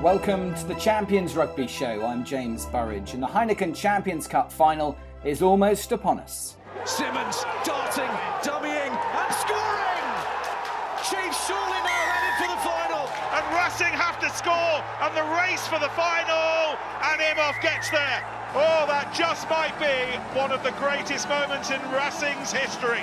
Welcome to the Champions Rugby Show. I'm James Burridge, and the Heineken Champions Cup Final is almost upon us. Simmons darting, dummying and scoring! Chiefs surely now headed for the final. And Racing have to score, and the race for the final, and Imhoff gets there. Oh, that just might be one of the greatest moments in Racing's history.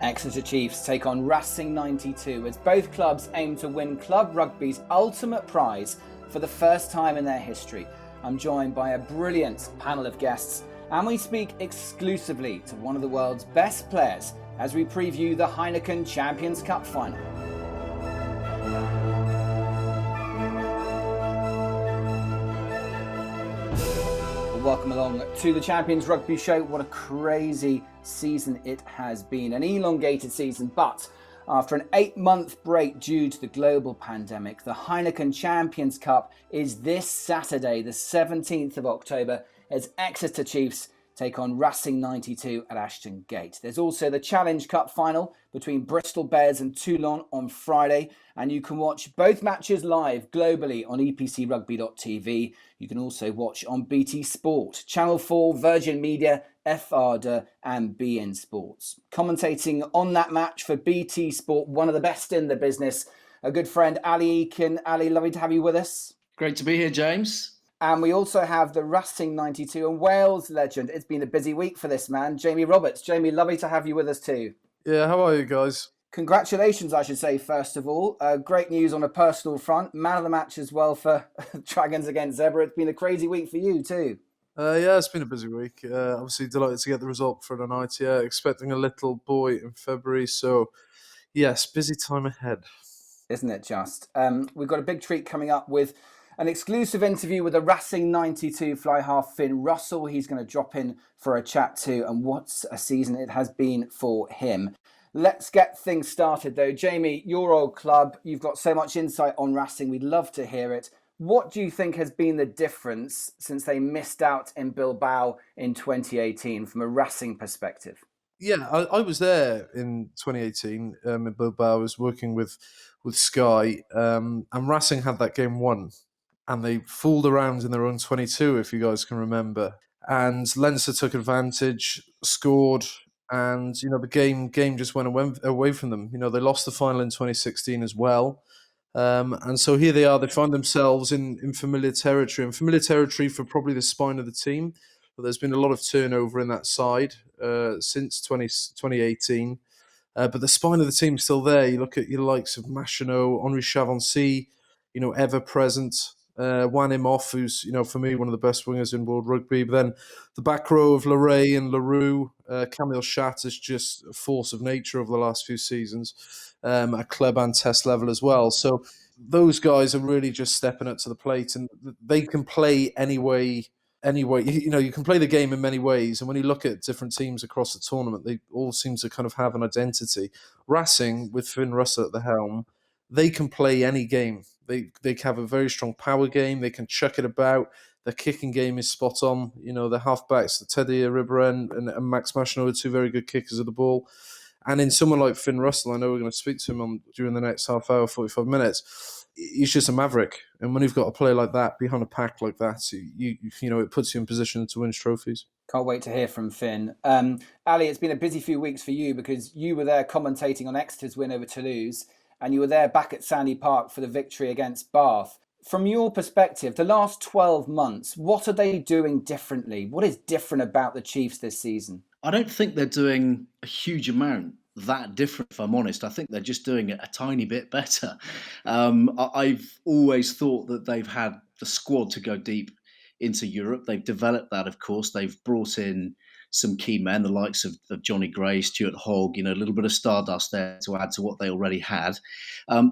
Exeter Chiefs take on Racing 92 as both clubs aim to win club rugby's ultimate prize for the first time in their history. I'm joined by a brilliant panel of guests, and we speak exclusively to one of the world's best players as we preview the Heineken Champions Cup Final. Welcome along to the Champions Rugby Show. What a crazy season it has been. An elongated season, but after an 8-month break due to the global pandemic, the Heineken Champions Cup is this Saturday, the 17th of October, as Exeter Chiefs take on Racing 92 at Ashton Gate. There's also the Challenge Cup final between Bristol Bears and Toulon on Friday, and you can watch both matches live globally on epcrugby.tv. You can also watch on BT Sport, Channel 4, Virgin Media, FRDA and beIN Sports. Commentating on that match for BT Sport, one of the best in the business, a good friend, Ali Eykyn. Ali, lovely to have you with us. Great to be here, James. And we also have the Racing 92 and Wales legend. It's been a busy week for this man, Jamie Roberts. Jamie, lovely to have you with us too. Yeah, how are you guys? Congratulations, I should say, first of all. Great news on a personal front. Man of the match as well for Dragons against Zebra. It's been a crazy week for you too. Yeah, it's been a busy week. Obviously delighted to get the result for the night. Yeah, expecting a little boy in February. So, yes, busy time ahead. Isn't it just? We've got a big treat coming up with an exclusive interview with the Racing 92 fly half Finn Russell. He's going to drop in for a chat too, and what a season it has been for him. Let's get things started though. Jamie, your old club, you've got so much insight on Racing. We'd love to hear it. What do you think has been the difference since they missed out in Bilbao in 2018 from a Racing perspective? Yeah, I was there in 2018 in Bilbao. I was working with Sky, and Racing had that game won. And they fooled around in their own 22, if you guys can remember. And Leinster took advantage, scored, and the game just went away from them. They lost the final in 2016 as well. And so here they are. They find themselves in familiar territory, and familiar territory for probably the spine of the team. But there's been a lot of turnover in that side since 2018. But the spine of the team's still there. You look at your likes of Machinot, Henri Chavancy, ever present. Wan Imhoff, who's, for me, one of the best wingers in world rugby. But then the back row of Leray and Leroux, Camille Chat is just a force of nature over the last few seasons, at club and test level as well. So those guys are really just stepping up to the plate, and they can play any way. You can play the game in many ways. And when you look at different teams across the tournament, they all seem to kind of have an identity. Racing, with Finn Russell at the helm, they can play any game. They have a very strong power game. They can chuck it about. Their kicking game is spot on. The halfbacks, Teddy Riberen and Max Machinot are two very good kickers of the ball. And in someone like Finn Russell, I know we're going to speak to him during the next half hour, 45 minutes. He's just a maverick. And when you've got a player like that behind a pack like that, it puts you in position to win trophies. Can't wait to hear from Finn. Ali, it's been a busy few weeks for you because you were there commentating on Exeter's win over Toulouse, and you were there back at Sandy Park for the victory against Bath. From your perspective, the last 12 months, what are they doing differently? What is different about the Chiefs this season? I don't think they're doing a huge amount that different, if I'm honest. I think they're just doing it a tiny bit better. I've always thought that they've had the squad to go deep into Europe. They've developed that, of course. They've brought in some key men, the likes of Johnny Gray, Stuart Hogg, a little bit of stardust there to add to what they already had.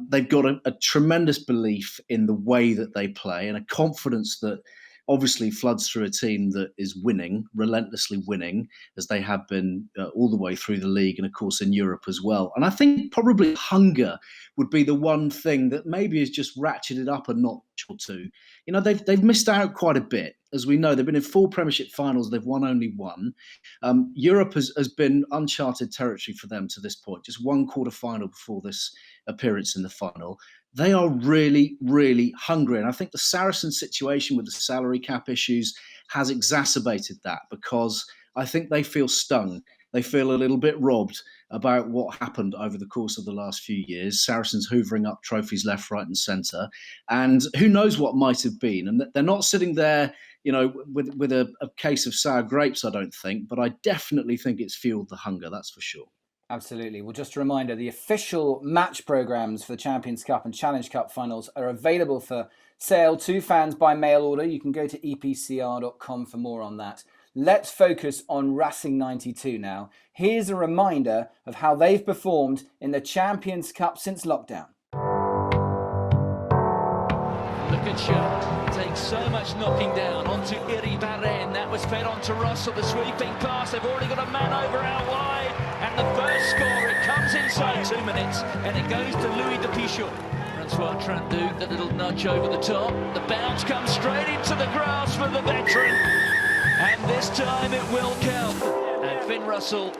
They've got a tremendous belief in the way that they play and a confidence that obviously floods through a team that is winning, relentlessly winning, as they have been all the way through the league and, of course, in Europe as well. And I think probably hunger would be the one thing that maybe has just ratcheted up a notch or two. They've missed out quite a bit. As we know, they've been in 4 Premiership finals. They've won only 1. Europe has been uncharted territory for them to this point. Just 1 quarter final before this appearance in the final. they are really, really hungry. And I think the Saracens situation with the salary cap issues has exacerbated that, because I think they feel stung. They feel a little bit robbed about what happened over the course of the last few years. Saracens hoovering up trophies left, right, and centre. And who knows what might have been. And they're not sitting there, with a case of sour grapes, I don't think. But I definitely think it's fueled the hunger, that's for sure. Absolutely. Well, just a reminder, the official match programmes for the Champions Cup and Challenge Cup finals are available for sale to fans by mail order. You can go to epcr.com for more on that. Let's focus on Racing 92 now. Here's a reminder of how they've performed in the Champions Cup since lockdown. Look at Shaw, takes so much knocking down onto Iri Barren. That was fed on to Russell, the sweeping pass. They've already got a man over out wide. And the first score, it comes inside 2 minutes. And it goes to Louis de Pichot. Francois Tranduc, the little nudge over the top. The bounce comes straight into the grass for the veteran. And this time it will count. And Finn Russell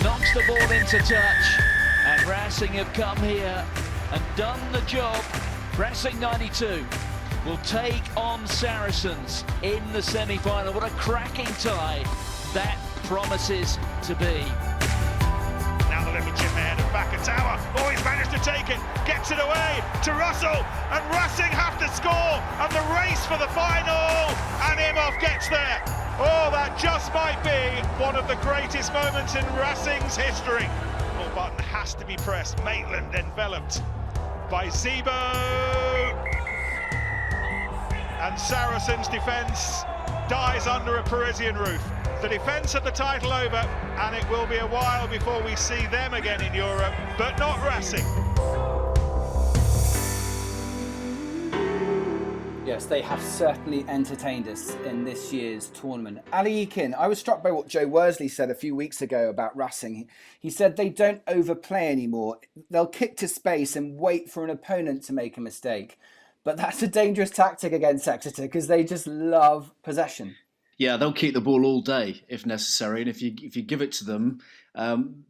knocks the ball into touch. And Racing have come here and done the job. Racing 92 will take on Saracens in the semi-final. What a cracking tie that promises to be. Now the little chip ahead of Bakatawa. Oh, he's managed to take it, gets it away to Russell, and Racing have to score, and the race for the final, and Imhoff gets there. Oh, that just might be one of the greatest moments in Racing's history. Oh, button has to be pressed. Maitland enveloped by Zebo, and Saracens' defence dies under a Parisian roof. The defence of the title over, and it will be a while before we see them again in Europe, but not Racing. Yes, they have certainly entertained us in this year's tournament. Ali Eykyn, I was struck by what Joe Worsley said a few weeks ago about Racing. He said they don't overplay anymore. They'll kick to space and wait for an opponent to make a mistake. But that's a dangerous tactic against Exeter because they just love possession. Yeah, they'll keep the ball all day if necessary, and if you give it to them,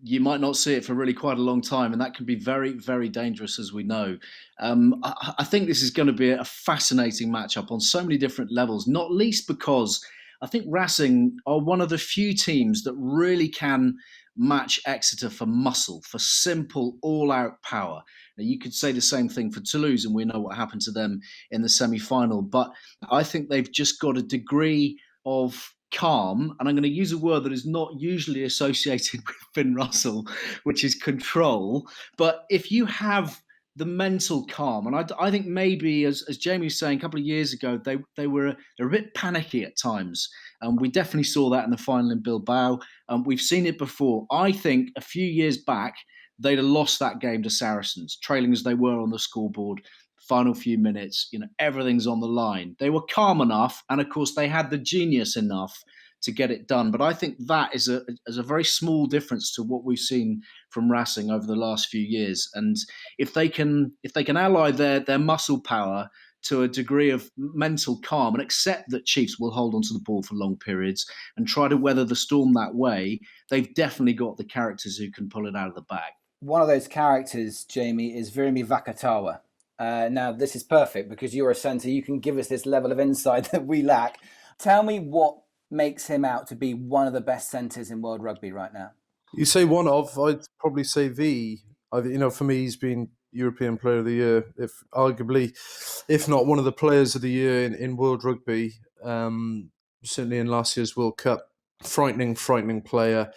you might not see it for really quite a long time, and that can be very, very dangerous, as we know. I think this is going to be a fascinating matchup on so many different levels, not least because I think Racing are one of the few teams that really can match Exeter for muscle, for simple, all-out power. Now, you could say the same thing for Toulouse, and we know what happened to them in the semi-final, but I think they've just got a degree of calm, and I'm going to use a word that is not usually associated with Finn Russell, which is control. But if you have the mental calm, and I think maybe, as Jamie was saying a couple of years ago, they're a bit panicky at times, and we definitely saw that in the final in Bilbao. We've seen it before. I think a few years back they'd have lost that game to Saracens, trailing as they were on the scoreboard. Final few minutes, everything's on the line. They were calm enough, and of course they had the genius enough to get it done. But I think that is a very small difference to what we've seen from Racing over the last few years. And if they can ally their muscle power to a degree of mental calm and accept that Chiefs will hold onto the ball for long periods and try to weather the storm that way, they've definitely got the characters who can pull it out of the bag. One of those characters, Jamie, is Virimi Vakatawa. Now, this is perfect because you're a centre. You can give us this level of insight that we lack. Tell me what makes him out to be one of the best centres in world rugby right now. You say one of, I'd probably say the. For me, he's been European Player of the Year, if not one of the Players of the Year in world rugby. Certainly in last year's World Cup, frightening player.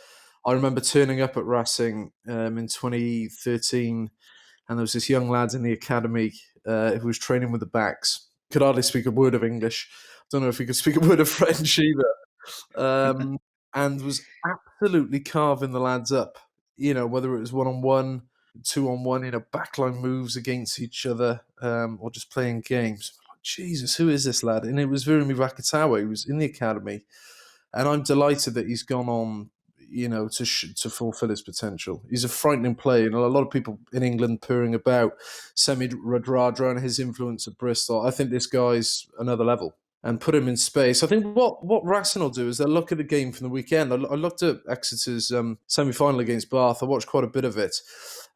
I remember turning up at Racing in 2013. And there was this young lad in the academy who was training with the backs. Could hardly speak a word of English. Don't know if he could speak a word of French either. And was absolutely carving the lads up. Whether it was 1-on-1, 2-on-1, backline moves against each other, or just playing games. Jesus, who is this lad? And it was Virimi Vakatawa. He was in the academy. And I'm delighted that he's gone on to fulfill his potential. He's a frightening player. A lot of people in England purring about Semi Radradra and his influence at Bristol. I think this guy's another level. and put him in space. I think what Racing will do is they'll look at the game from the weekend. I looked at Exeter's semi-final against Bath. I watched quite a bit of it.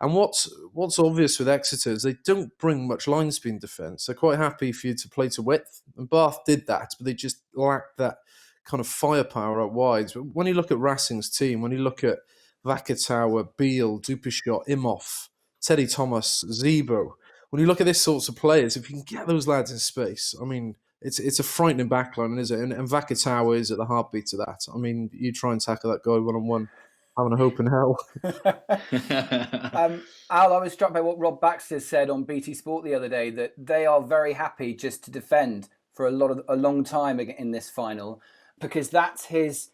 And what's obvious with Exeter is they don't bring much line speed defence. They're quite happy for you to play to width. And Bath did that, but they just lacked that kind of firepower out wide. But when you look at Racing's team, when you look at Vakatawa, Beale, Dupershot, Imhoff, Teddy Thomas, Zebo, when you look at these sorts of players, if you can get those lads in space, I mean, it's a frightening backline, isn't it? And Vakatawa is at the heartbeat of that. I mean, you try and tackle that guy one-on-one, having a hope in hell. Al, I was struck by what Rob Baxter said on BT Sport the other day, that they are very happy just to defend for a long time in this final, because that's his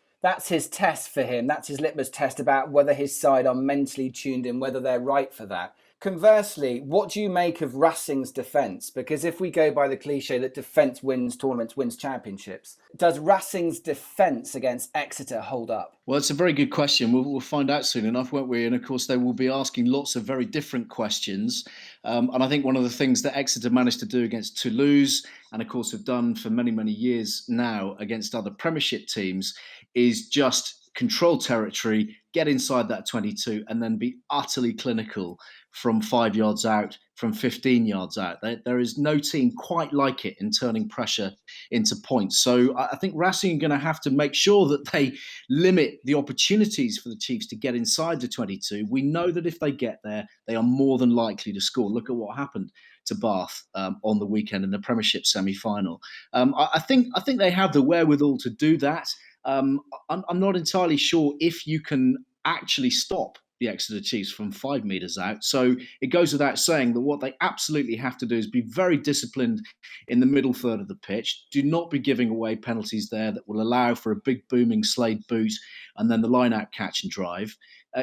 test for him. That's his litmus test about whether his side are mentally tuned in, whether they're right for that. Conversely, what do you make of Racing's defence? Because if we go by the cliche that defence wins tournaments, wins championships, does Racing's defence against Exeter hold up? Well, it's a very good question. We'll find out soon enough, won't we? And of course, they will be asking lots of very different questions. And I think one of the things that Exeter managed to do against Toulouse, and of course have done for many, many years now against other Premiership teams, is just control territory, get inside that 22, and then be utterly clinical from 5 yards out, from 15 yards out. There is no team quite like it in turning pressure into points. So I think Racing are going to have to make sure that they limit the opportunities for the Chiefs to get inside the 22. We know that if they get there, they are more than likely to score. Look at what happened to Bath on the weekend in the Premiership semi-final. I think they have the wherewithal to do that. I'm not entirely sure if you can actually stop the Exeter Chiefs from 5 metres out. So it goes without saying that what they absolutely have to do is be very disciplined in the middle third of the pitch. Do not be giving away penalties there that will allow for a big booming Slade boot and then the line-out catch and drive.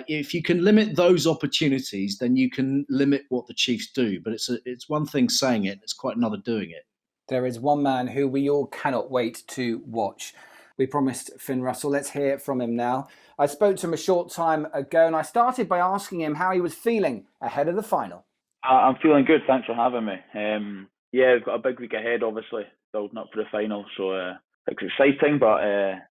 If you can limit those opportunities, then you can limit what the Chiefs do. But it's one thing saying it, it's quite another doing it. There is one man who we all cannot wait to watch. We promised Finn Russell. Let's hear from him now. I spoke to him a short time ago, and I started by asking him how he was feeling ahead of the final. I'm feeling good. Thanks for having me. We've got a big week ahead, obviously, building up for the final. So it's exciting, but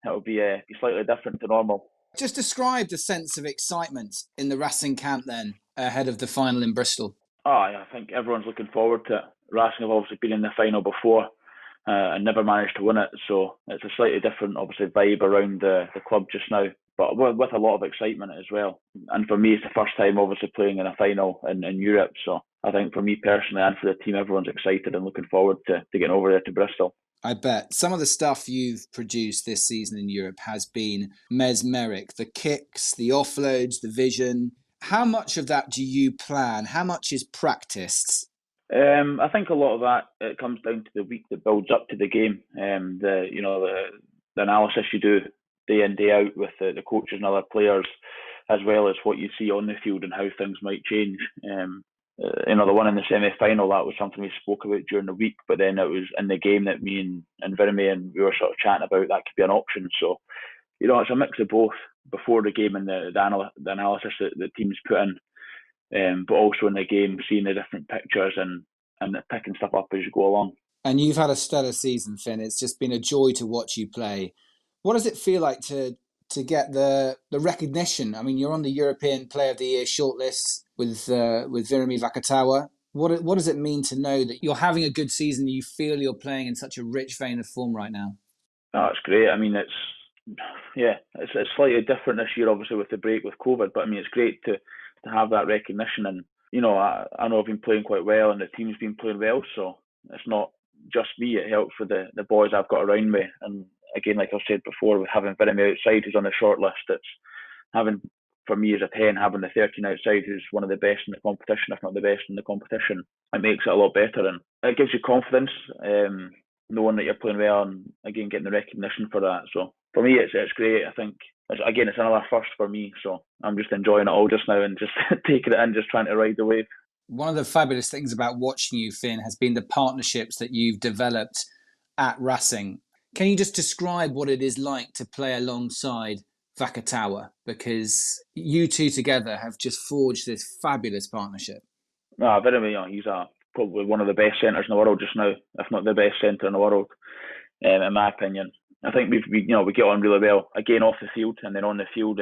it'll be slightly different to normal. Just describe the sense of excitement in the Racing camp then, ahead of the final in Bristol. I think everyone's looking forward to it. Racing have obviously been in the final before and never managed to win it. So it's a slightly different, obviously, vibe around the club just now, but with a lot of excitement as well. And for me, it's the first time, obviously, playing in a final in Europe. So I think for me personally and for the team, everyone's excited and looking forward to getting over there to Bristol. I bet. Some of the stuff you've produced this season in Europe has been mesmeric. The kicks, the offloads, the vision. How much of that do you plan? How much is practiced? I think a lot of that it comes down to the week that builds up to the game. The analysis you do day in, day out with the coaches and other players, as well as what you see on the field and how things might change. The one in the semi-final, that was something we spoke about during the week, but then it was in the game that me and Virmi and we were sort of chatting about that could be an option. So, it's a mix of both before the game and the analysis that the teams put in, but also in the game, seeing the different pictures and picking stuff up as you go along. And you've had a stellar season, Finn. It's just been a joy to watch you play. What does it feel like to get the recognition? I mean, you're on the European Player of the Year shortlist with Virmi Vakatawa. What does it mean to know that you're having a good season and you feel you're playing in such a rich vein of form right now? Oh, it's great. I mean, it's slightly different this year, obviously, with the break with COVID, but I mean, it's great to have that recognition. And, I know I've been playing quite well and the team's been playing well, so it's not just me. It helps with the boys I've got around me. And again, like I've said before, with having Virmi outside who's on the short list, it's having, for me as a 10, having the 13 outside who's one of the best in the competition, if not the best in the competition, it makes it a lot better. And it gives you confidence, knowing that you're playing well and, again, getting the recognition for that. So for me, it's great. I think, again, it's another first for me. So I'm just enjoying it all just now and just taking it in, just trying to ride the wave. One of the fabulous things about watching you, Finn, has been the partnerships that you've developed at Racing. Can you just describe what it is like to play alongside Vakatawa? Because you two together have just forged this fabulous partnership. Virmi, he's probably one of the best centres in the world just now, if not the best centre in the world. in my opinion. I think we get on really well again off the field, and then on the field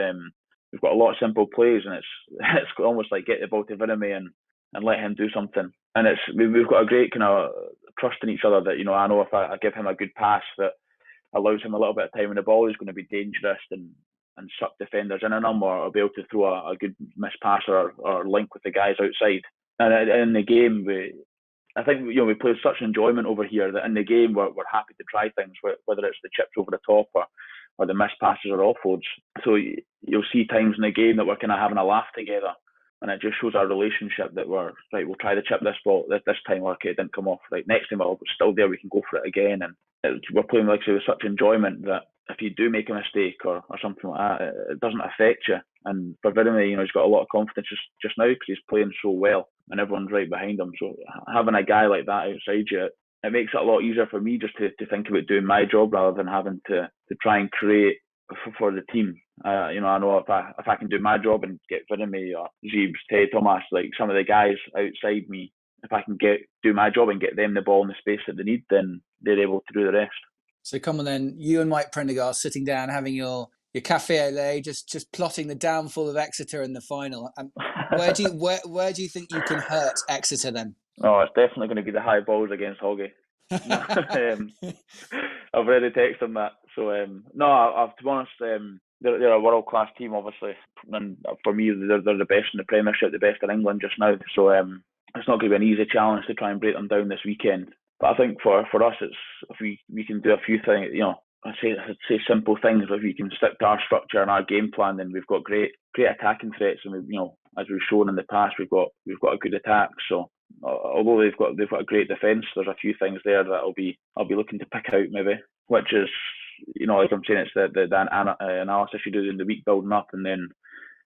we've got a lot of simple plays, and it's almost like get the ball to Vinamy and let him do something. And we've got a great kind of trust in each other that I know if I give him a good pass that allows him a little bit of time when the ball is going to be dangerous and suck defenders in on him, or be able to throw a good miss pass or link with the guys outside. And in the game, I think we play with such enjoyment over here that in the game we're happy to try things, whether it's the chips over the top or the missed passes or offloads. So you'll see times in the game that we're kind of having a laugh together, and it just shows our relationship that we'll try to chip this ball this time. Okay, it didn't come off. Right, next time it's still there, we can go for it again. And we're playing with such enjoyment that if you do make a mistake or something like that, it doesn't affect you. And for Vinamy, he's got a lot of confidence just now because he's playing so well and everyone's right behind him. So having a guy like that outside you, it makes it a lot easier for me just to think about doing my job rather than having to try and create for the team. I know if I can do my job and get Vinamy or Jeeves, Ted, Thomas, like some of the guys outside me, if I can do my job and get them the ball in the space that they need, then they're able to do the rest. So come on then, you and Mike Prendergast sitting down having your café au lait, just plotting the downfall of Exeter in the final. Where do you think you can hurt Exeter then? Oh, it's definitely going to be the high balls against Hoggy. I've already texted him that. So to be honest, they're a world class team, obviously, and for me, they're the best in the Premiership, the best in England just now. So it's not going to be an easy challenge to try and break them down this weekend. But I think for us, it's if we can do a few things, I'd say simple things. If we can stick to our structure and our game plan, then we've got great attacking threats, and as we've shown in the past, we've got a good attack. So although they've got a great defence, there's a few things there that I'll be looking to pick out maybe, which is like I'm saying, it's the analysis you do in the week building up, and then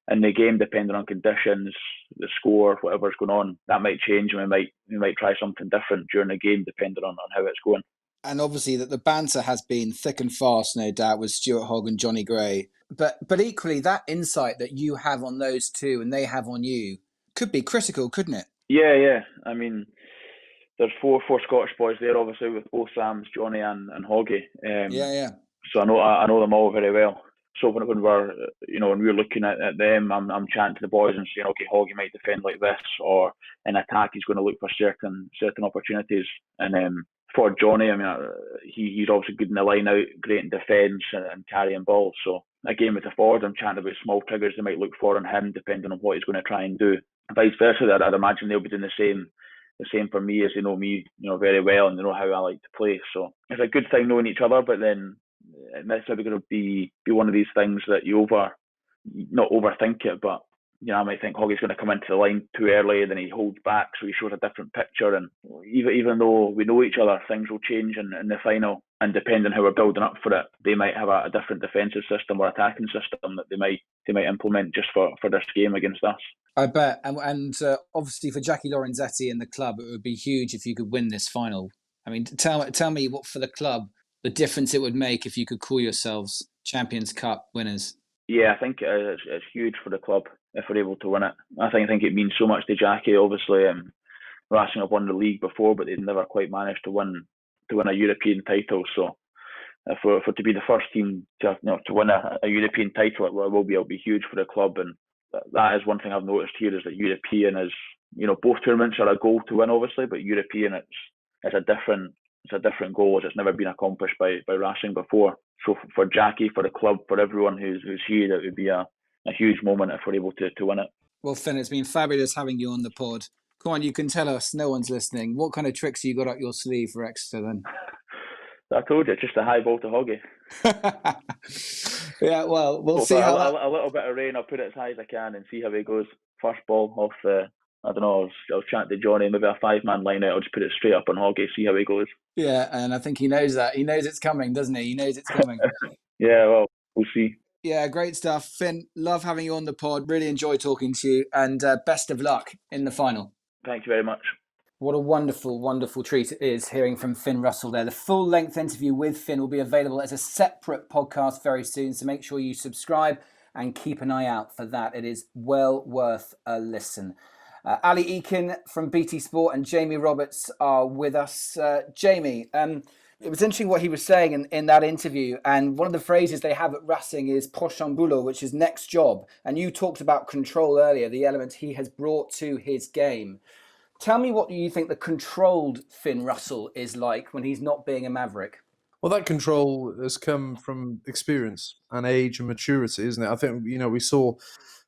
in the game, depending on conditions, the score, whatever's going on, that might change, and we might try something different during the game depending on how it's going. And obviously that the banter has been thick and fast, no doubt, with Stuart Hogg and Johnny Gray. But equally, that insight that you have on those two and they have on you could be critical, couldn't it? Yeah. I mean, there's four Scottish boys there, obviously, with both Sams, Johnny and Hoggy. Yeah. So I know them all very well. So when we're looking at them, I'm chatting to the boys and saying, okay, Hoggy might defend like this, or in attack he's going to look for certain opportunities. And for Johnny, I mean, he's obviously good in the line out, great in defence and carrying balls. So again, with the forwards, I'm chatting about small triggers they might look for on him, depending on what he's going to try and do. Vice versa, I'd imagine they'll be doing the same for me, as they know me, very well, and they know how I like to play. So it's a good thing knowing each other, but then it's probably going to be one of these things that you not overthink it, but I might think Hoggy's going to come into the line too early, and then he holds back, so he shows a different picture. And even though we know each other, things will change in the final, and depending on how we're building up for it, they might have a different defensive system or attacking system that they might implement just for this game against us. I bet, and obviously for Jackie Lorenzetti and the club, it would be huge if you could win this final. I mean, tell me what for the club the difference it would make if you could call yourselves Champions Cup winners. Yeah, I think it's huge for the club if we're able to win it. I think it means so much to Jackie. Obviously, Racing have won the league before, but they've never quite managed to win a European title. So for to be the first team to win a European title, it'll be huge for the club. And that is one thing I've noticed here, is that European is, both tournaments are a goal to win, obviously, but European it's a different goal, as it's never been accomplished by Racing before. So for Jackie, for the club, for everyone who's here, that would be a huge moment if we're able to win it. Well, Finn, it's been fabulous having you on the pod. Come on, you can tell us, no one's listening, what kind of tricks you got up your sleeve for Exeter then? I told you, just a high ball to Hoggy. Yeah, well, we'll see how a little bit of rain, I'll put it as high as I can and see how he goes. First ball off I don't know, I'll chat to Johnny, maybe a 5-man line out, I'll just put it straight up on Hoggy, see how he goes. Yeah, and I think he knows that. He knows it's coming, doesn't he? He knows it's coming. Yeah, well, we'll see. Yeah, great stuff. Finn, love having you on the pod. Really enjoy talking to you, and best of luck in the final. Thank you very much. What a wonderful, wonderful treat it is hearing from Finn Russell there. The full-length interview with Finn will be available as a separate podcast very soon, so make sure you subscribe and keep an eye out for that. It is well worth a listen. Ali Eykyn from BT Sport and Jamie Roberts are with us. Jamie, It was interesting what he was saying in that interview. And one of the phrases they have at Racing is prochain boulot, which is next job. And you talked about control earlier, the element he has brought to his game. Tell me what you think the controlled Finn Russell is like when he's not being a maverick. Well, that control has come from experience and age and maturity, isn't it? I think, we saw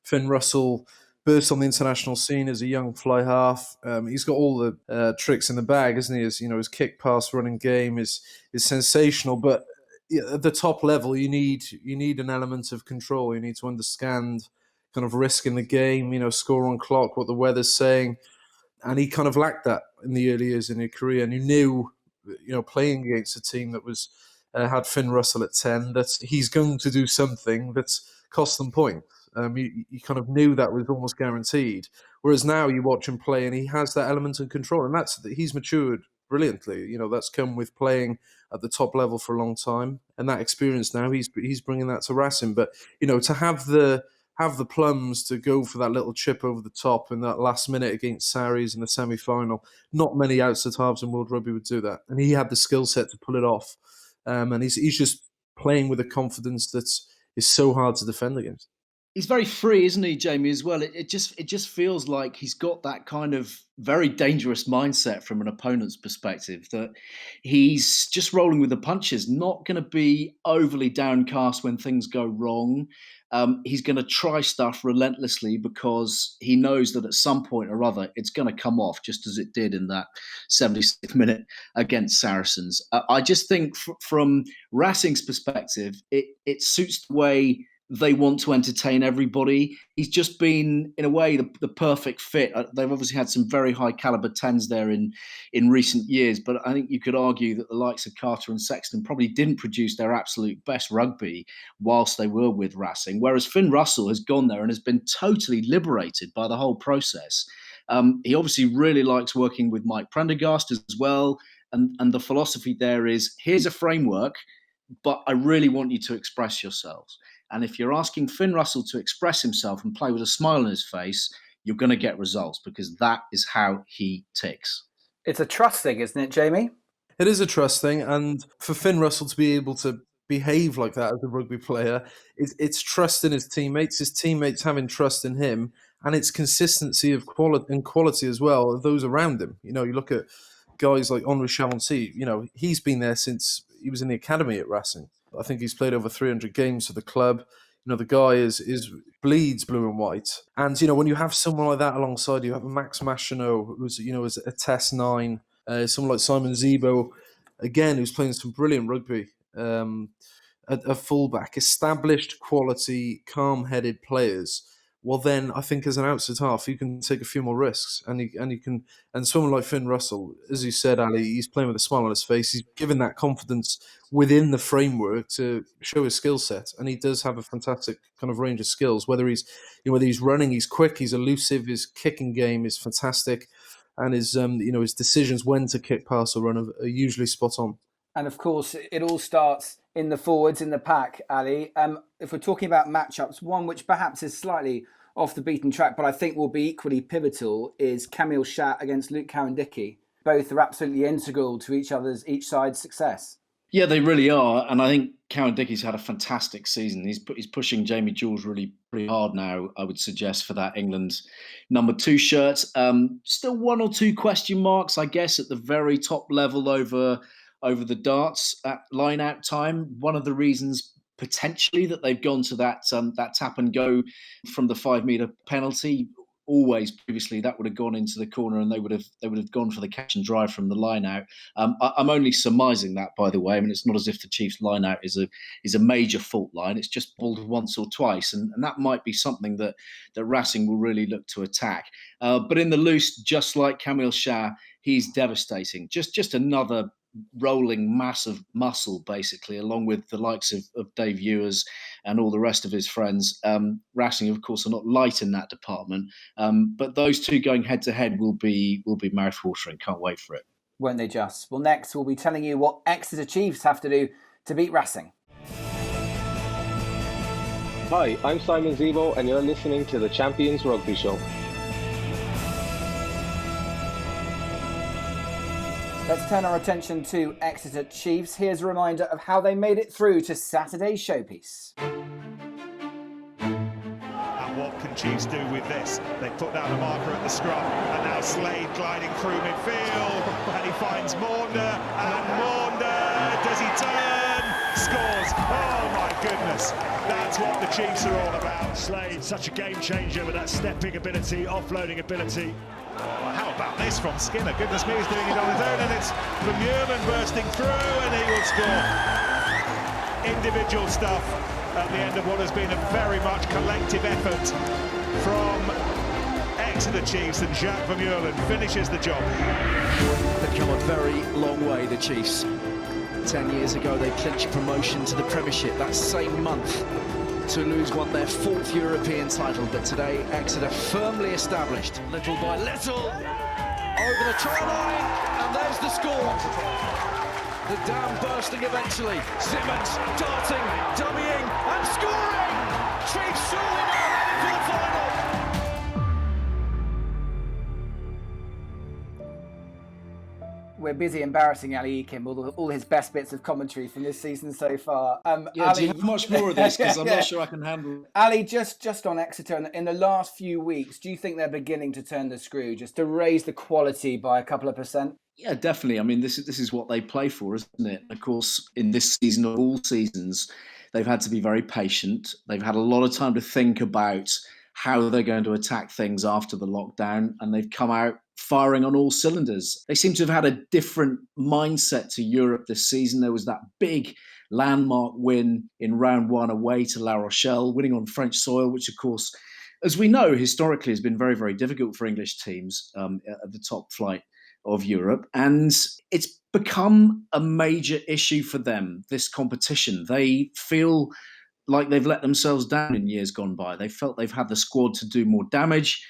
Finn Russell burst on the international scene as a young fly half. He's got all the tricks in the bag, isn't he? His kick, pass, running game is sensational. But at the top level, you need an element of control. You need to understand kind of risk in the game. Score on clock, what the weather's saying, and he kind of lacked that in the early years in his career. And you knew, playing against a team that was had Finn Russell at 10, that he's going to do something that's cost them points. You kind of knew that was almost guaranteed. Whereas now you watch him play and he has that element of control, and he's matured brilliantly. That's come with playing at the top level for a long time, and that experience now he's bringing that to Racing. But to have the plums to go for that little chip over the top in that last minute against Sarries in the semi-final, not many outside halves in World Rugby would do that, and he had the skill set to pull it off. And he's just playing with a confidence that is so hard to defend against. He's very free, isn't he, Jamie, as well? It just feels like he's got that kind of very dangerous mindset from an opponent's perspective, that he's just rolling with the punches, not going to be overly downcast when things go wrong. He's going to try stuff relentlessly because he knows that at some point or other it's going to come off, just as it did in that 76th minute against Saracens. I just think from Racing's perspective, it suits the way they want to entertain everybody. He's just been, in a way, the perfect fit. They've obviously had some very high caliber 10s there in recent years, but I think you could argue that the likes of Carter and Sexton probably didn't produce their absolute best rugby whilst they were with Racing, whereas Finn Russell has gone there and has been totally liberated by the whole process. He obviously really likes working with Mike Prendergast as well, and the philosophy there is, here's a framework, but I really want you to express yourselves. And if you're asking Finn Russell to express himself and play with a smile on his face, you're going to get results, because that is how he ticks. It's a trust thing, isn't it, Jamie? It is a trust thing. And for Finn Russell to be able to behave like that as a rugby player, it's trust in his teammates having trust in him, and it's consistency of quality as well of those around him. You look at guys like Henri Chavancy, he's been there since he was in the academy at Racing. I think he's played over 300 games for the club. The guy is bleeds blue and white. And, when you have someone like that alongside you, have a Max Machineau, who's, is a Test 9, someone like Simon Zebo, again, who's playing some brilliant rugby, a fullback, established quality, calm-headed players. Well, then I think as an outside half, you can take a few more risks, and someone like Finn Russell, as you said, Ali, he's playing with a smile on his face. He's given that confidence within the framework to show his skill set, and he does have a fantastic kind of range of skills. Whether he's running, he's quick, he's elusive, his kicking game is fantastic, and his his decisions when to kick, pass, or run are usually spot on. And of course, it all starts in the forwards, in the pack, Ali. If we're talking about matchups, one which perhaps is slightly off the beaten track, but I think will be equally pivotal, is Camille Chat against Luke Cowan-Dickie. Both are absolutely integral to each side's success. Yeah, they really are. And I think Cowan-Dickie's had a fantastic season. He's pushing Jamie Jules really pretty hard now, I would suggest, for that England number 2 shirt. Still one or two question marks, I guess, at the very top level over the darts at line-out time. One of the reasons potentially that they've gone to that tap and go from the 5-metre penalty. Always previously that would have gone into the corner, and they would have gone for the catch and drive from the line out. I'm only surmising that, by the way. I mean, it's not as if the Chiefs line out is a major fault line. It's just balled once or twice, and that might be something that Racing will really look to attack. But in the loose, just like Camille Chat, he's devastating. Just another rolling massive muscle, basically, along with the likes of Dave Ewers and all the rest of his friends. Racing, of course, are not light in that department, but those two going head to head will be mouth-watering. Can't wait for it. Won't they just? Well, next we'll be telling you what Exeter Chiefs have to do to beat Racing. Hi, I'm Simon Zebo, and you're listening to the Champions Rugby Show. Let's turn our attention to Exeter Chiefs. Here's a reminder of how they made it through to Saturday's showpiece. And what can Chiefs do with this? They put down a marker at the scrum, and now Slade gliding through midfield, and he finds Maunder, and Maunder, does he turn? Scores! Oh my goodness, that's what the Chiefs are all about. Slade, such a game changer with that stepping ability, offloading ability. How about this from Skinner? Goodness me, he's doing it on his own, and it's Vermeulen bursting through, and he will score. Individual stuff at the end of what has been a very much collective effort from Exeter Chiefs, and Jacques Vermeulen finishes the job. They've come a very long way, the Chiefs. 10 years ago, they clinched promotion to the Premiership that same month. Toulouse won their 4th European title, but today Exeter firmly established, little by little, over the try line, and there's the score. The dam bursting eventually. Simmons darting, dummying, and scoring! Chiefs surely now ready for the final. We're busy embarrassing Ali Eykyn with all his best bits of commentary from this season so far. Yeah, Ali, do you have much more of this? Because I'm not sure I can handle it. Ali, just on Exeter, in the last few weeks, do you think they're beginning to turn the screw, just to raise the quality by a couple of percent? Yeah, definitely. I mean, this is what they play for, isn't it? Of course, in this season of all seasons, they've had to be very patient. They've had a lot of time to think about how they're going to attack things after the lockdown, and they've come out firing on all cylinders. They seem to have had a different mindset to Europe this season. There was that big landmark win in round 1 away to La Rochelle, winning on French soil, which, of course, as we know, historically has been very, very difficult for English teams at the top flight of Europe. And it's become a major issue for them, this competition. They feel like they've let themselves down in years gone by. They felt they've had the squad to do more damage.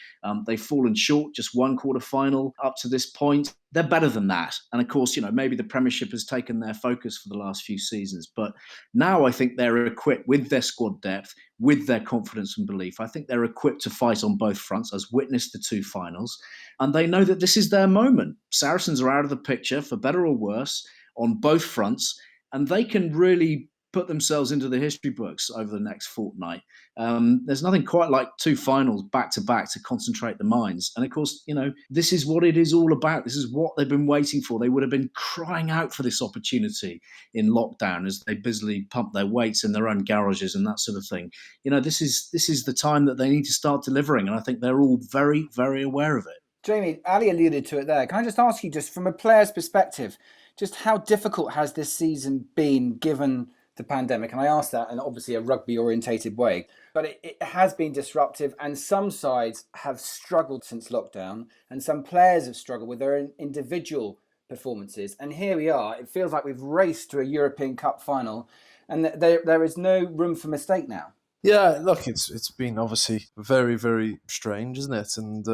They've fallen short, just one quarter-final up to this point. They're better than that. And of course, maybe the Premiership has taken their focus for the last few seasons. But now I think they're equipped with their squad depth, with their confidence and belief. I think they're equipped to fight on both fronts, as witnessed the 2 finals. And they know that this is their moment. Saracens are out of the picture, for better or worse, on both fronts. And they can really put themselves into the history books over the next fortnight. There's nothing quite like 2 finals back to back to concentrate the minds. And of course, this is what it is all about. This is what they've been waiting for. They would have been crying out for this opportunity in lockdown as they busily pump their weights in their own garages and that sort of thing. This is the time that they need to start delivering. And I think they're all very, very aware of it. Jamie, Ali alluded to it there. Can I just ask you, just from a player's perspective, just how difficult has this season been given the pandemic? And I ask that in obviously a rugby orientated way, but it has been disruptive, and some sides have struggled since lockdown, and some players have struggled with their own individual performances. And here we are, it feels like we've raced to a European Cup final, and there is no room for mistake now. Yeah, look, it's been obviously very, very strange, isn't it? And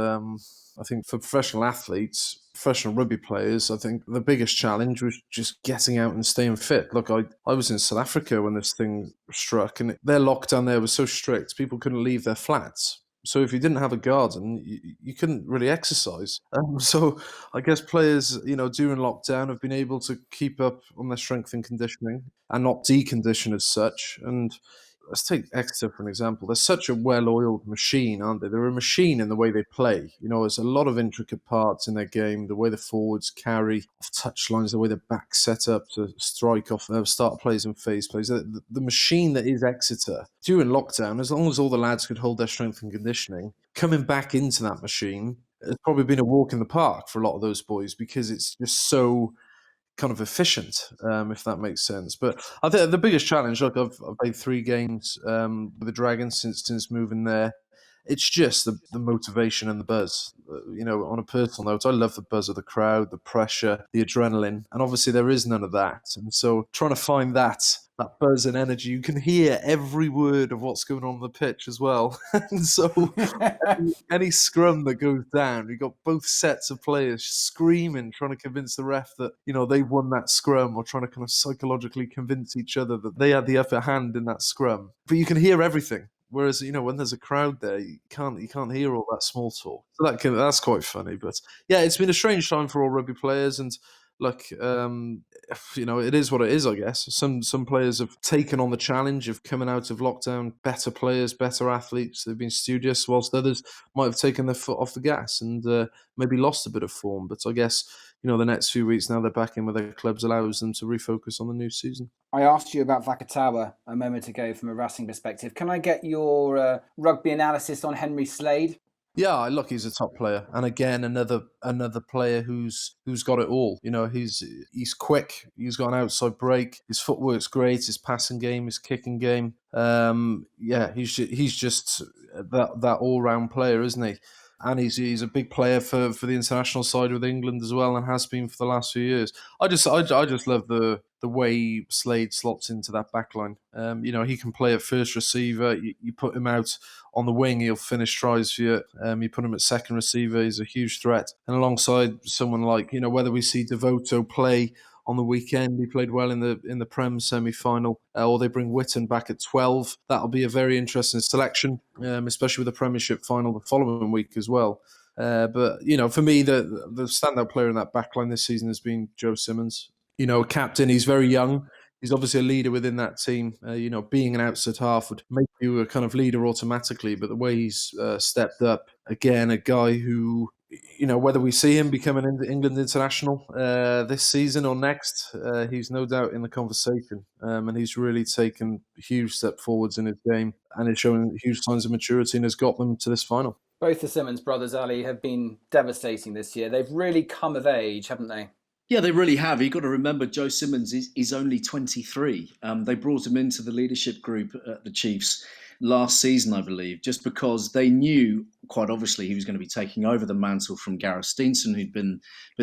I think for professional athletes, professional rugby players, I think the biggest challenge was just getting out and staying fit. Look, I was in South Africa when this thing struck, and their lockdown there was so strict, people couldn't leave their flats. So if you didn't have a garden, you couldn't really exercise. So I guess players, during lockdown have been able to keep up on their strength and conditioning and not decondition as such. And let's take Exeter for an example. They're such a well-oiled machine, aren't they? They're a machine in the way they play. There's a lot of intricate parts in their game, the way the forwards carry off touchlines, the way the back set up to strike off start plays and phase plays. The machine that is Exeter, during lockdown, as long as all the lads could hold their strength and conditioning, coming back into that machine has probably been a walk in the park for a lot of those boys, because it's just so kind of efficient, if that makes sense. But I think the biggest challenge, look, I've played 3 games with the Dragons since moving there. It's just the motivation and the buzz. On a personal note, I love the buzz of the crowd, the pressure, the adrenaline, and obviously there is none of that. And so trying to find that buzz and energy, you can hear every word of what's going on the pitch as well. And so any scrum that goes down, you've got both sets of players screaming, trying to convince the ref that, they've won that scrum, or trying to kind of psychologically convince each other that they had the upper hand in that scrum. But you can hear everything. Whereas, when there's a crowd there, you can't hear all that small talk. So that's quite funny. But yeah, it's been a strange time for all rugby players. And look, it is what it is, I guess. Some players have taken on the challenge of coming out of lockdown better players, better athletes. They've been studious, whilst others might have taken their foot off the gas and maybe lost a bit of form. But I guess, the next few weeks, now they're back in with their clubs, allows them to refocus on the new season. I asked you about Vakatawa a moment ago from a Racing perspective. Can I get your rugby analysis on Henry Slade? Yeah, look, he's a top player, and again, another player who's got it all. He's quick. He's got an outside break. His footwork's great. His passing game, his kicking game. He's just that all round player, isn't he? And he's a big player for the international side with England as well, and has been for the last few years. I just love the way Slade slots into that backline. He can play at first receiver. You put him out on the wing, he'll finish tries for you. You put him at second receiver, he's a huge threat. And alongside someone like, whether we see Devoto play on the weekend, he played well in the Prem semi-final, or they bring Witten back at 12. That'll be a very interesting selection, especially with the Premiership final the following week as well. But for me, the standout player in that backline this season has been Joe Simmons. Captain, he's very young. He's obviously a leader within that team. Being an outside half would make you a kind of leader automatically. But the way he's stepped up, again, a guy who, whether we see him become an England international this season or next, he's no doubt in the conversation. And he's really taken a huge step forwards in his game and is showing huge signs of maturity and has got them to this final. Both the Simmons brothers, Ali, have been devastating this year. They've really come of age, haven't they? Yeah, they really have. You've got to remember Joe Simmons is only 23. They brought him into the leadership group at the Chiefs last season, I believe, just because they knew quite obviously he was going to be taking over the mantle from Gareth Steenson, who'd been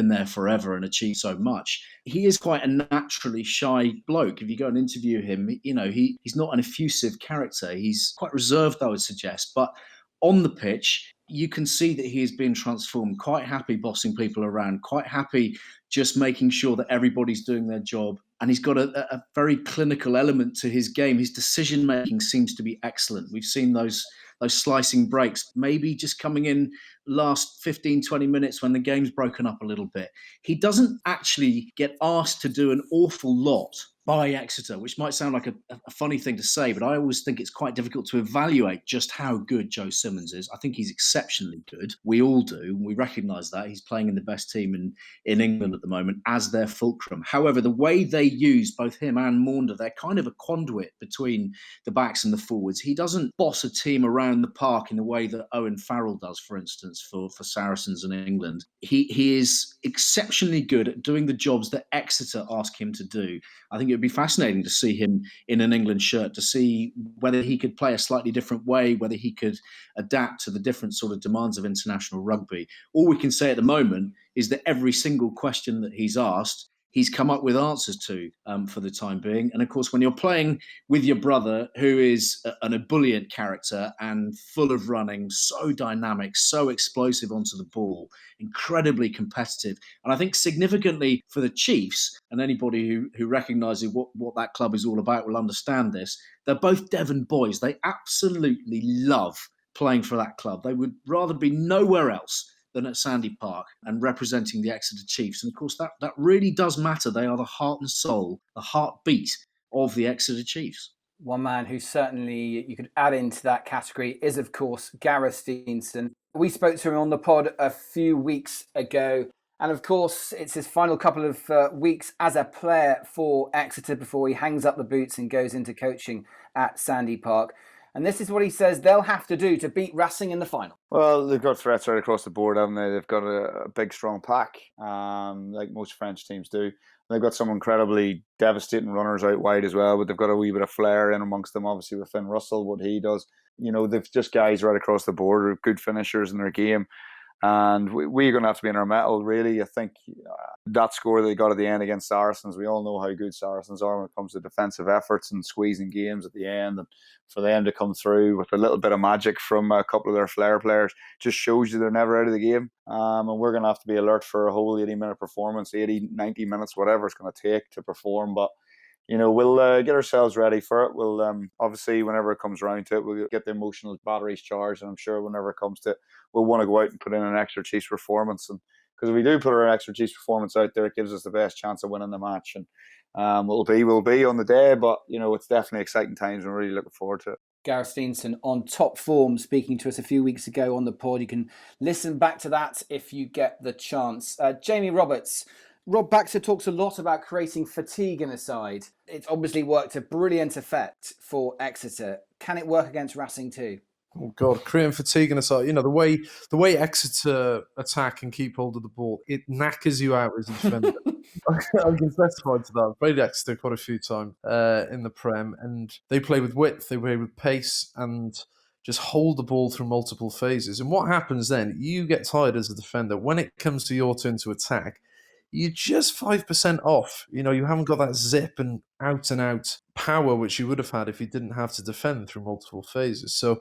there forever and achieved so much. He is quite a naturally shy bloke. If you go and interview him, he's not an effusive character. He's quite reserved, I would suggest. But on the pitch, you can see that he has been transformed, quite happy bossing people around, quite happy just making sure that everybody's doing their job. And he's got a very clinical element to his game. His decision-making seems to be excellent. We've seen those slicing breaks, maybe just coming in last 15, 20 minutes when the game's broken up a little bit. He doesn't actually get asked to do an awful lot by Exeter, which might sound like a funny thing to say, but I always think it's quite difficult to evaluate just how good Joe Simmons is. I think he's exceptionally good. We all do. We recognise that. He's playing in the best team in England at the moment as their fulcrum. However, the way they use both him and Maunder, they're kind of a conduit between the backs and the forwards. He doesn't boss a team around the park in the way that Owen Farrell does, for instance, for Saracens in England. He is exceptionally good at doing the jobs that Exeter ask him to do. I think it would be fascinating to see him in an England shirt, to see whether he could play a slightly different way, whether he could adapt to the different sort of demands of international rugby. All we can say at the moment is that every single question that he's asked, he's come up with answers to for the time being. And of course, when you're playing with your brother, who is an ebullient character and full of running, so dynamic, so explosive onto the ball, incredibly competitive. And I think significantly for the Chiefs, and anybody who recognises what that club is all about will understand this, they're both Devon boys. They absolutely love playing for that club. They would rather be nowhere else than at Sandy Park and representing the Exeter Chiefs. And of course, that really does matter. They are the heart and soul, the heartbeat of the Exeter Chiefs. One man who certainly you could add into that category is, of course, Gareth Steenson. We spoke to him on the pod a few weeks ago. And of course, it's his final couple of weeks as a player for Exeter before he hangs up the boots and goes into coaching at Sandy Park. And this is what he says they'll have to do to beat Racing in the final. Well, they've got threats right across the board, haven't they? They've got a big, strong pack, like most French teams do. They've got some incredibly devastating runners out wide as well, but they've got a wee bit of flair in amongst them, obviously, with Finn Russell, what he does. They've just guys right across the board, good finishers in their game. And we're going to have to be in our mettle, really. I think that score they got at the end against Saracens, we all know how good Saracens are when it comes to defensive efforts and squeezing games at the end. And for them to come through with a little bit of magic from a couple of their flair players just shows you they're never out of the game. And we're going to have to be alert for a whole 80-minute performance, 80, 90 minutes, whatever it's going to take to perform. But we'll get ourselves ready for it. We'll obviously, whenever it comes around to it, we'll get the emotional batteries charged. And I'm sure whenever it comes to it, we'll want to go out and put in an Exeter Chiefs performance. And Because if we do put our Exeter Chiefs performance out there, it gives us the best chance of winning the match. And will be on the day, but it's definitely exciting times. And we're really looking forward to it. Gareth Steenson on top form, speaking to us a few weeks ago on the pod. You can listen back to that if you get the chance. Jamie Roberts. Rob Baxter talks a lot about creating fatigue in a side. It's obviously worked a brilliant effect for Exeter. Can it work against Racing too? Oh God, creating fatigue in a side. The way Exeter attack and keep hold of the ball, it knackers you out as a defender. I can testify to that. I've played Exeter quite a few times in the Prem, and they play with width, they play with pace, and just hold the ball through multiple phases. And what happens then? You get tired as a defender. When it comes to your turn to attack, you're just 5% off. You haven't got that zip and out power which you would have had if you didn't have to defend through multiple phases. So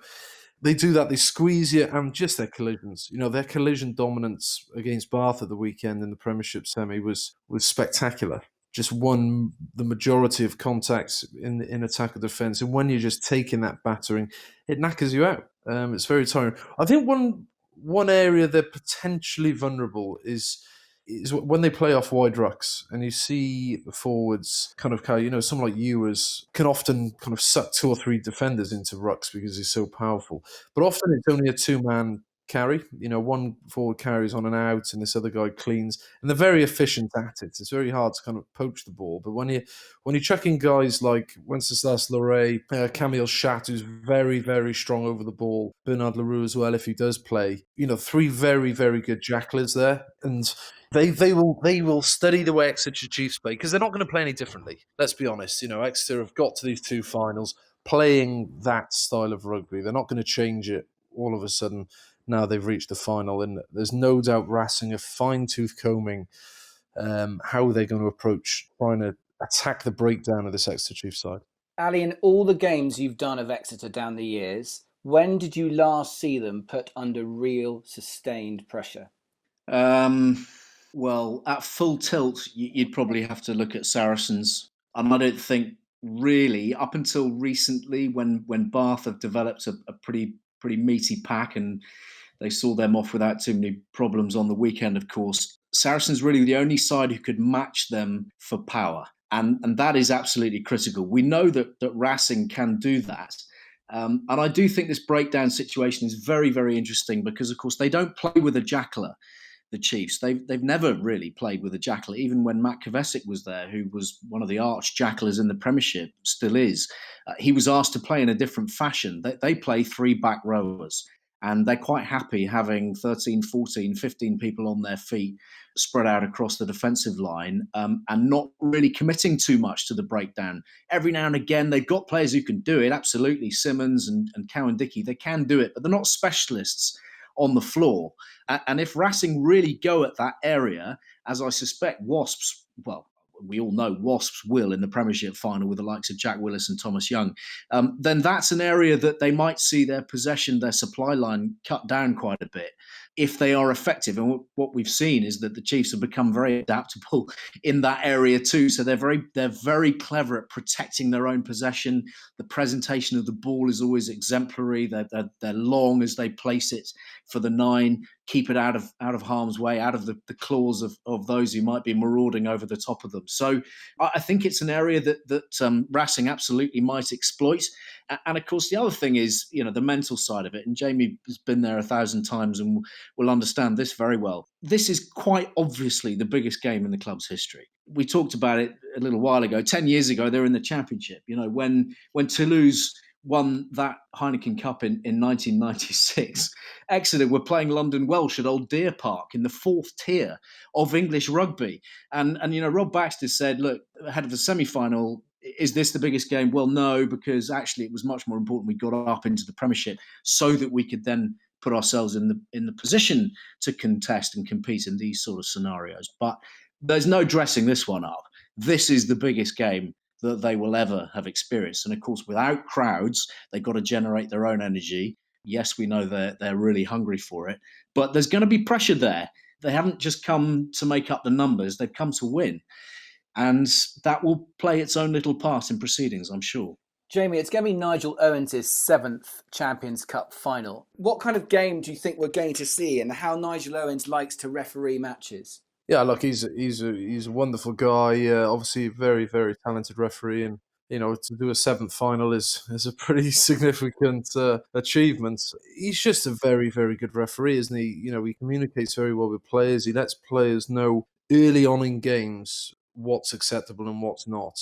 they do that. They squeeze you, and just their collisions. Their collision dominance against Bath at the weekend in the Premiership semi was spectacular. Just won the majority of contacts in attack or defence. And when you're just taking that battering, it knackers you out. It's very tiring. I think one area they're potentially vulnerable is when they play off wide rucks, and you see the forwards kind of carry, someone like Ewers can often kind of suck 2 or 3 defenders into rucks because he's so powerful. But often it's only a 2-man carry. One forward carries on and out, and this other guy cleans, and they're very efficient at it. It's very hard to kind of poach the ball. But when you're chucking guys like Wenceslas Loré, Camille Chat, who's very, very strong over the ball, Bernard Leroux as well, if he does play, 3 very, very good jacklers there, and they will study the way Exeter Chiefs play, because they're not going to play any differently. Let's be honest. Exeter have got to these 2 finals playing that style of rugby. They're not going to change it all of a sudden. Now they've reached the final, and there's no doubt Racing are fine-tooth combing how they're going to approach trying to attack the breakdown of this Exeter Chiefs side. Ali, in all the games you've done of Exeter down the years, when did you last see them put under real sustained pressure? Well, at full tilt, you'd probably have to look at Saracens. And I don't think really, up until recently, when Bath have developed a pretty meaty pack, and they saw them off without too many problems on the weekend, of course, Saracens really the only side who could match them for power. And that is absolutely critical. We know that Racing can do that. And I do think this breakdown situation is very, very interesting because, of course, they don't play with a jackler, the Chiefs. They've never really played with a jackler, even when Matt Kovacic was there, who was one of the arch jacklers in the Premiership, still is. He was asked to play in a different fashion. They play 3 back rowers, and they're quite happy having 13, 14, 15 people on their feet spread out across the defensive line, and not really committing too much to the breakdown. Every now and again, they've got players who can do it, absolutely. Simmons and Cowan-Dickey, they can do it, but they're not specialists on the floor. And if Racing really go at that area, as I suspect Wasps, well, we all know Wasps will in the Premiership final with the likes of Jack Willis and Thomas Young, then that's an area that they might see their possession, their supply line cut down quite a bit if they are effective. And what we've seen is that the Chiefs have become very adaptable in that area too. So they're very clever at protecting their own possession. The presentation of the ball is always exemplary. They're long as they place it for the 9, keep it out of harm's way, out of the claws of those who might be marauding over the top of them. So I think it's an area that Racing absolutely might exploit. And of course, the other thing is, the mental side of it. And Jamie has been there 1,000 times and will understand this very well. This is quite obviously the biggest game in the club's history. We talked about it a little while ago. 10 years ago, they were in the Championship. When Toulouse won that Heineken Cup in 1996, Exeter were playing London Welsh at Old Deer Park in the 4th tier of English rugby. And Rob Baxter said, look, ahead of the semi-final, is this the biggest game? Well, no, because actually it was much more important we got up into the Premiership so that we could then put ourselves in the position to contest and compete in these sort of scenarios. But there's no dressing this one up. This is the biggest game that they will ever have experienced. And of course, without crowds, they've got to generate their own energy. Yes, we know they're really hungry for it, but there's going to be pressure there. They haven't just come to make up the numbers, they've come to win. And that will play its own little part in proceedings, I'm sure. Jamie, it's going to be Nigel Owens' 7th Champions Cup final. What kind of game do you think we're going to see, and how Nigel Owens likes to referee matches? Yeah, look, he's a wonderful guy. Obviously, a very, very talented referee, and to do a 7th final is a pretty significant achievement. He's just a very, very good referee, isn't he? He communicates very well with players. He lets players know early on in games what's acceptable and what's not.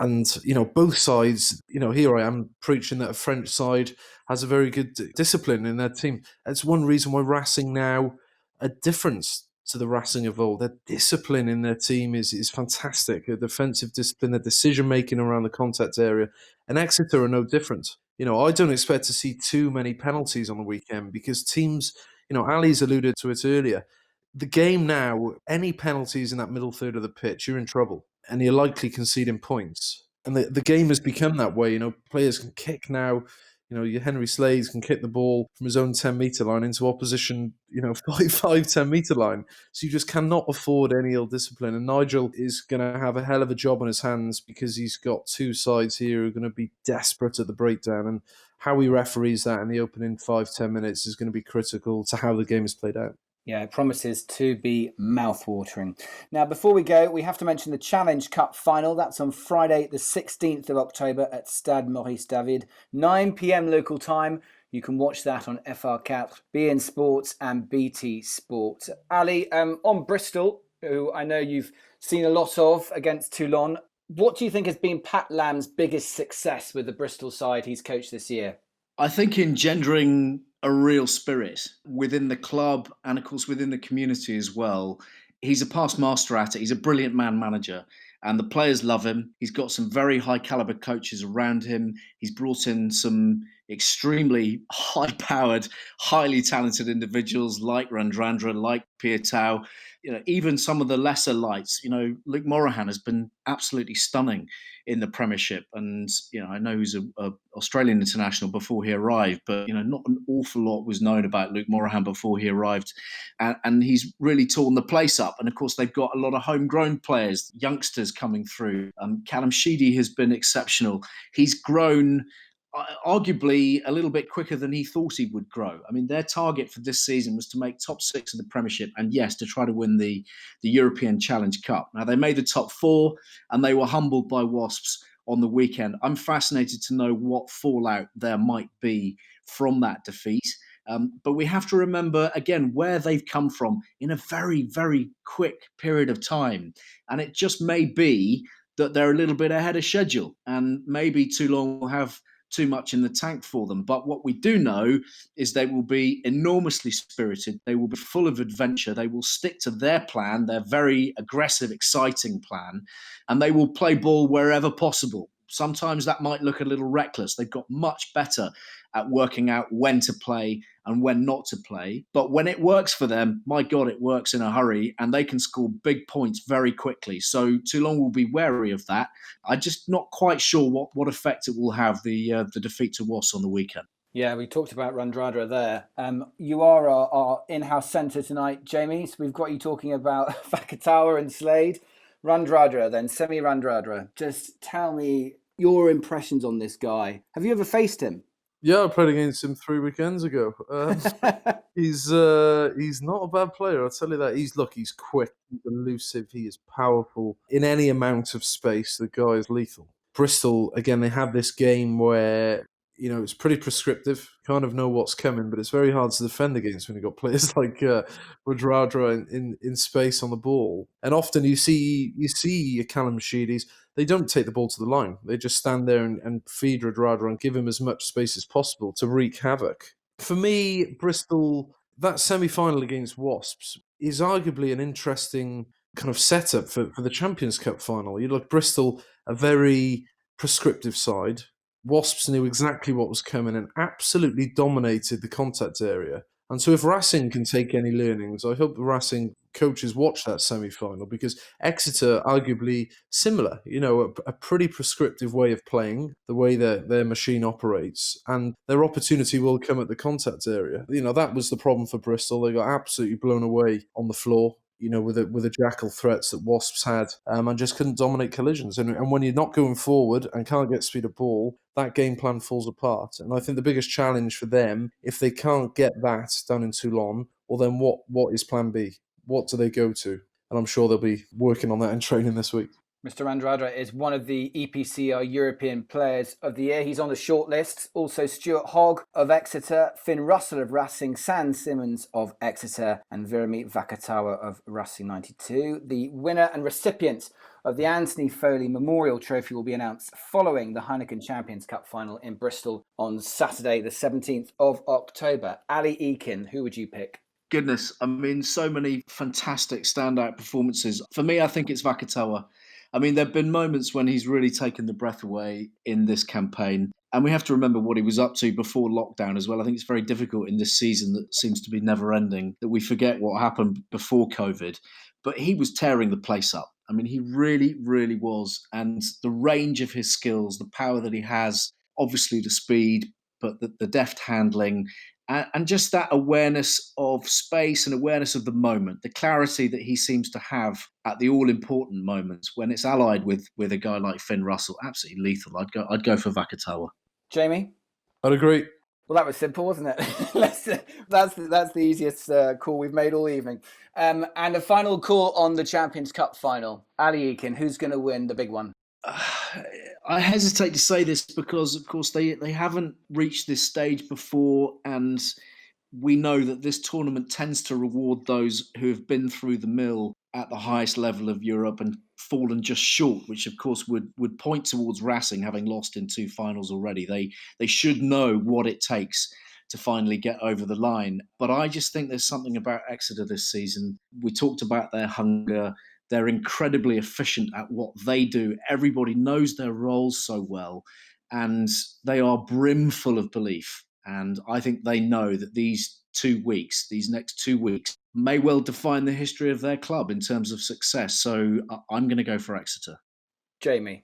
And, both sides, here I am preaching that a French side has a very good discipline in their team. That's one reason why Racing now are different to the Racing of old. Their discipline in their team is fantastic. Their defensive discipline, their decision-making around the contact area. And Exeter are no different. I don't expect to see too many penalties on the weekend because teams, Ali's alluded to it earlier, the game now, any penalties in that middle third of the pitch, you're in trouble. And you're likely conceding points. And the game has become that way. Players can kick now. Your Henry Slades can kick the ball from his own 10-metre line into opposition, 10-metre line. So you just cannot afford any ill discipline. And Nigel is going to have a hell of a job on his hands because he's got two sides here who are going to be desperate at the breakdown. And how he referees that in the opening 5-10 minutes is going to be critical to how the game is played out. Yeah, it promises to be mouth-watering. Now, before we go, we have to mention the Challenge Cup Final. That's on Friday, the 16th of October at Stade Maurice David, 9 p.m. local time. You can watch that on FR4, beIN Sports and BT Sport. Ali, on Bristol, who I know you've seen a lot of against Toulon, what do you think has been Pat Lam's biggest success with the Bristol side he's coached this year? I think engendering a real spirit within the club and, of course, within the community as well. He's a past master at it. He's a brilliant man manager and the players love him. He's got some very high caliber coaches around him. He's brought in some extremely high-powered, highly talented individuals like Randrandra, like Pietau, even some of the lesser lights. Luke Morahan has been absolutely stunning in the Premiership. And, I know he's an Australian international before he arrived, but, not an awful lot was known about Luke Morahan before he arrived. And he's really torn the place up. And, of course, they've got a lot of homegrown players, youngsters coming through. Callum Sheedy has been exceptional. He's grown arguably a little bit quicker than he thought he would grow. I mean, their target for this season was to make top 6 of the Premiership and, yes, to try to win the European Challenge Cup. Now, they made the top 4 and they were humbled by Wasps on the weekend. I'm fascinated to know what fallout there might be from that defeat. But we have to remember, again, where they've come from in a very, very quick period of time. And it just may be that they're a little bit ahead of schedule and maybe Toulon will have too much in the tank for them. But what we do know is they will be enormously spirited. They will be full of adventure. They will stick to their plan, their very aggressive, exciting plan, and they will play ball wherever possible. Sometimes that might look a little reckless. They've got much better at working out when to play and when not to play. But when it works for them, my God, it works in a hurry and they can score big points very quickly. So Toulon will be wary of that. I'm just not quite sure what effect it will have, the defeat to Wasps on the weekend. Yeah, we talked about Randrandra there. You are our in-house centre tonight, Jamie. So we've got you talking about Fakatawa and Slade. Randrandra then, Semi Randrandra. Just tell me your impressions on this guy. Have you ever faced him? Yeah, I played against him 3 weekends ago. He's not a bad player, I'll tell you that. He's quick, he's elusive, he is powerful. In any amount of space, the guy is lethal. Bristol, again, they have this game where, it's pretty prescriptive. Kind of know what's coming, but it's very hard to defend against when you've got players like Radradra in space on the ball. And often you see your Callum Sheedies, they don't take the ball to the line. They just stand there and feed Radradra and give him as much space as possible to wreak havoc. For me, Bristol, that semi-final against Wasps is arguably an interesting kind of setup for the Champions Cup final. You look, Bristol, a very prescriptive side. Wasps knew exactly what was coming and absolutely dominated the contact area. And so if Racing can take any learnings, I hope the Racing coaches watch that semi-final because Exeter, arguably similar, a pretty prescriptive way of playing, the way their machine operates, and their opportunity will come at the contact area. That was the problem for Bristol. They got absolutely blown away on the floor. with the jackal threats that Wasps had, and just couldn't dominate collisions. And when you're not going forward and can't get speed of ball, that game plan falls apart. And I think the biggest challenge for them, if they can't get that done in Toulon, well then what is plan B? What do they go to? And I'm sure they'll be working on that in training this week. Mr. Andrada is one of the EPCR European Players of the Year. He's on the shortlist. Also Stuart Hogg of Exeter, Finn Russell of Racing, San Simmons of Exeter, and Virami Vakatawa of Racing 92. The winner and recipient of the Anthony Foley Memorial Trophy will be announced following the Heineken Champions Cup Final in Bristol on Saturday, the 17th of October. Ali Eykyn, who would you pick? Goodness, I mean, so many fantastic standout performances. For me, I think it's Vakatawa. I mean, there have been moments when he's really taken the breath away in this campaign. And we have to remember what he was up to before lockdown as well. I think it's very difficult in this season that seems to be never ending, that we forget what happened before COVID. But he was tearing the place up. I mean, he really, really was. And the range of his skills, the power that he has, obviously the speed, but the deft handling, and just that awareness of space and awareness of the moment, the clarity that he seems to have at the all-important moments when it's allied with a guy like Finn Russell, absolutely lethal. I'd go for Vakatawa. Jamie? I'd agree. Well, that was simple, wasn't it? That's the easiest call we've made all evening. And a final call on the Champions Cup final. Ali Eykyn, who's going to win the big one? I hesitate to say this because, of course, they haven't reached this stage before, and we know that this tournament tends to reward those who have been through the mill at the highest level of Europe and fallen just short, which, of course, would point towards Racing having lost in 2 finals already. They should know what it takes to finally get over the line. But I just think there's something about Exeter this season. We talked about their hunger. They're incredibly efficient at what they do. Everybody knows their roles so well, and they are brimful of belief. And I think they know that these next 2 weeks, may well define the history of their club in terms of success. So I'm going to go for Exeter. Jamie?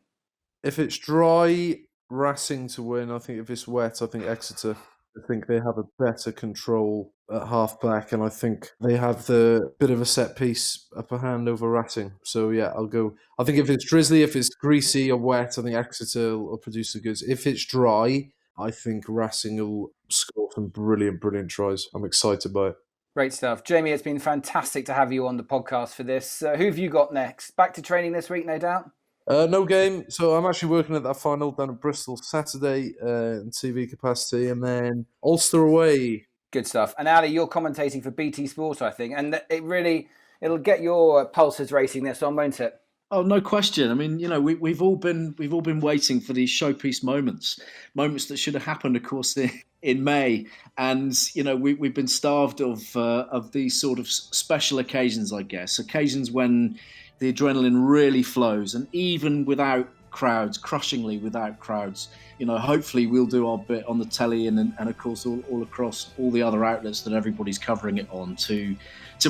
If it's dry, Racing to win. I think if it's wet, I think Exeter. I think they have a better control at half-back, and I think they have the bit of a set-piece upper hand over Racing. So, yeah, I'll go. I think if it's drizzly, if it's greasy or wet, I think Exeter will produce the goods. If it's dry, I think Racing will score some brilliant, brilliant tries. I'm excited by it. Great stuff. Jamie, it's been fantastic to have you on the podcast for this. Who have you got next? Back to training this week, no doubt? No game. So I'm actually working at that final down in Bristol Saturday in TV capacity, and then Ulster away. Good stuff. And Ali, you're commentating for BT Sport, I think, and it'll get your pulses racing this on, won't it? Oh, no question. I mean, we've all been waiting for these showpiece moments that should have happened, of course, in May, and we've been starved of these sort of special occasions, I guess, occasions when the adrenaline really flows, and even without crowds, crushingly without crowds, hopefully we'll do our bit on the telly and of course all across all the other outlets that everybody's covering it on to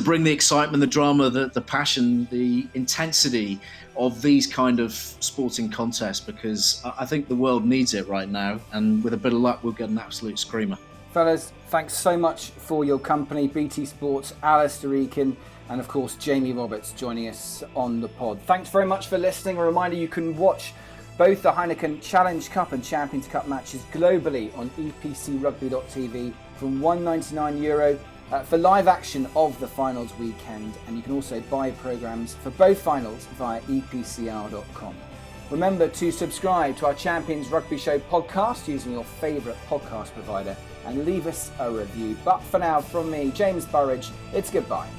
bring the excitement, the drama, the passion, the intensity of these kind of sporting contests, because I think the world needs it right now, and with a bit of luck we'll get an absolute screamer. Fellas, thanks so much for your company. BT Sports, Alastair Eykyn, and of course Jamie Roberts joining us on the pod. Thanks very much for listening. A reminder, you can watch both the Heineken Challenge Cup and Champions Cup matches globally on epcrugby.tv from €1.99 for live action of the finals weekend, and you can also buy programmes for both finals via epcr.com. Remember to subscribe to our Champions Rugby Show podcast using your favourite podcast provider and leave us a review. But for now, from me, James Burridge, it's goodbye.